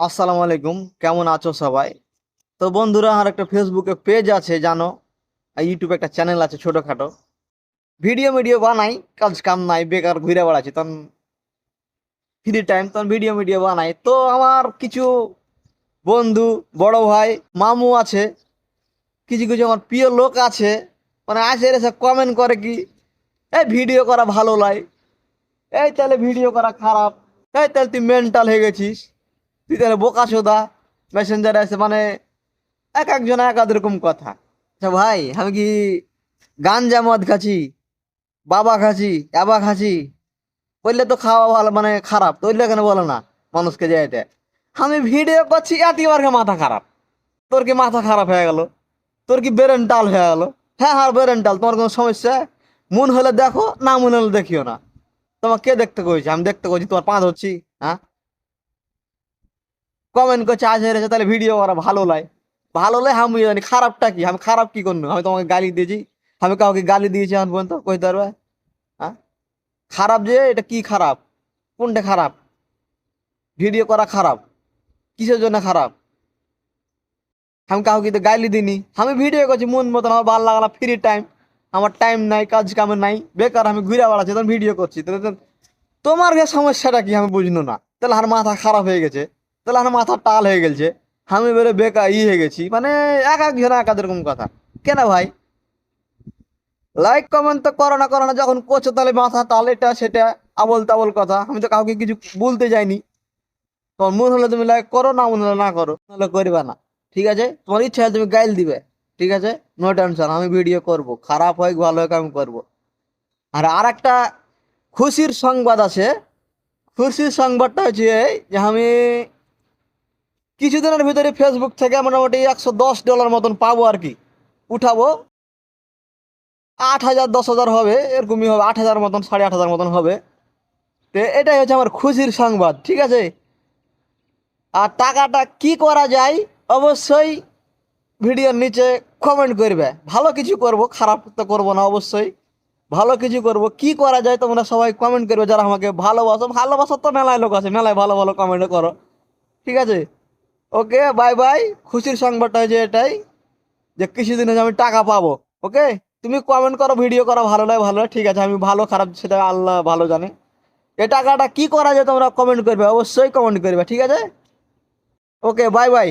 আসসালামু আলাইকুম, কেমন আছো সবাই? তো বন্ধুরা, আমার একটা ফেসবুকে পেজ আছে জানো, আর ইউটিউবে একটা চ্যানেল আছে ছোটখাটো। ভিডিও ভিডিও বানাই, কাজ কাম নাই, বেকার ঘুরে বেড়াচ্ছি। তখন ফ্রি টাইম, তখন ভিডিও ভিডিও বানাই। তো আমার কিছু বন্ধু, বড় ভাই, মামু আছে, কিছু কিছু আমার প্রিয় লোক আছে, মানে আসে এসে কমেন্ট করে কি, এই ভিডিও করা ভালো লাগে, এই তাহলে ভিডিও করা খারাপ, এই তাহলে তুই মেন্টাল হয়ে গেছিস, তুই তাহলে বোকা চোদা। মেসেঞ্জারে আছে মানে এক একজন এক এক রকম কথা। আচ্ছা ভাই, আমি কি গাঞ্জা মদ খাচ্ছি, বাবা খাচ্ছি, ইয়াবা খাচ্ছি? বললে তো খাওয়া ভালো মানে খারাপ, তো ওইলে কেন বলো না মানুষকে যে এটা আমি ভিডিও করছি, এতবার মাথা খারাপ। তোর কি মাথা খারাপ হয়ে গেল? তোর কি ব্রেন ডাল হয়ে গেল? হ্যাঁ হ্যাঁ, ব্রেন ডাল। তোমার কোনো সমস্যা? মন হলে দেখো, না মন হলে দেখিও না। তোমার কে দেখতে কইছে? আমি দেখতে কইছি তোমার পা ধরছি? হ্যাঁ, কমেন্ট করছে আজ হেরেছে, তাহলে ভিডিও করা ভালো লাগে। ভালো লাগে আমি জানি, খারাপটা কি? আমি খারাপ কি করবো? আমি তোমাকে গালি দিয়েছি? আমি কাউকে গালি দিয়েছি এখন পর্যন্ত কইতে পারবে? হ্যাঁ, খারাপ যে এটা কি খারাপ? কোনটা খারাপ? ভিডিও করা খারাপ? কিসের জন্য খারাপ? আমি কাউকে তো গালি দিইনি, আমি ভিডিও করছি মন মতন, আমার ভালো লাগলা, ফ্রি টাইম, আমার টাইম নাই, কাজ কামে নাই, বেকার আমি ঘুরে বেড়াচ্ছি, তখন ভিডিও করছি। তাহলে তোমার যে সমস্যাটা কি আমি বুঝলো না? তাহলে আমার মাথা খারাপ হয়ে গেছে, তাহলে আমার মাথা টাল হয়ে গেছে, আমি বেরো বেকার হয়ে গেছি মানে? এক একজন এক এক রকম কথা। কেন ভাই? লাইক কমেন্ট তো করো না, যখন করছো তাহলে মাথা টাল, এটা সেটা আবল তাবল কথা। আমি তো কাউকে কিছু বলতে যাইনি। তোমার মন হলে তুমি লাইক করো, না মন হলে না করো, নাহলে করবে না। ঠিক আছে, তোমার ইচ্ছা হয় তুমি গাইল দিবে, ঠিক আছে, নো টেনশন, আমি ভিডিও করব, খারাপ হোক ভালো হোক আমি করব। আর একটা খুশির সংবাদ আছে। খুশির সংবাদটা হচ্ছে এই যে আমি কিছুদিনের ভিতরে ফেসবুক থেকে মোটামুটি $110 মতন পাবো আর কি, উঠাবো। 8,000 10,000 হবে, এরকমই হবে, 8,000 মতন, 8,500 মতন হবে। তো এটাই হচ্ছে আমার খুশির সংবাদ, ঠিক আছে। আর টাকাটা কি করা যায় অবশ্যই ভিডিওর নিচে কমেন্ট করবে। ভালো কিছু করব, খারাপ তো করবো না অবশ্যই, ভালো কিছু করব। কি করা যায় তোমরা সবাই কমেন্ট করবে, যারা আমাকে ভালোবাসো। ভালোবাসো তো মেলায় লোক আছে, মেলায় ভালো ভালো কমেন্ট করো, ঠিক আছে। ওকে, বাই বাই। খুশির সংবাদটা হচ্ছে এটাই যে কিছুদিন হচ্ছে আমি টাকা পাবো। ওকে, তুমি কমেন্ট করো, ভিডিও করো, ভালো লাগে, ঠিক আছে। আমি ভালো খারাপ সেটা আল্লাহ ভালো জানে। এ টাকাটা কি করা যায় তোমরা কমেন্ট করবে, অবশ্যই কমেন্ট করবে, ঠিক আছে। ওকে, বাই বাই।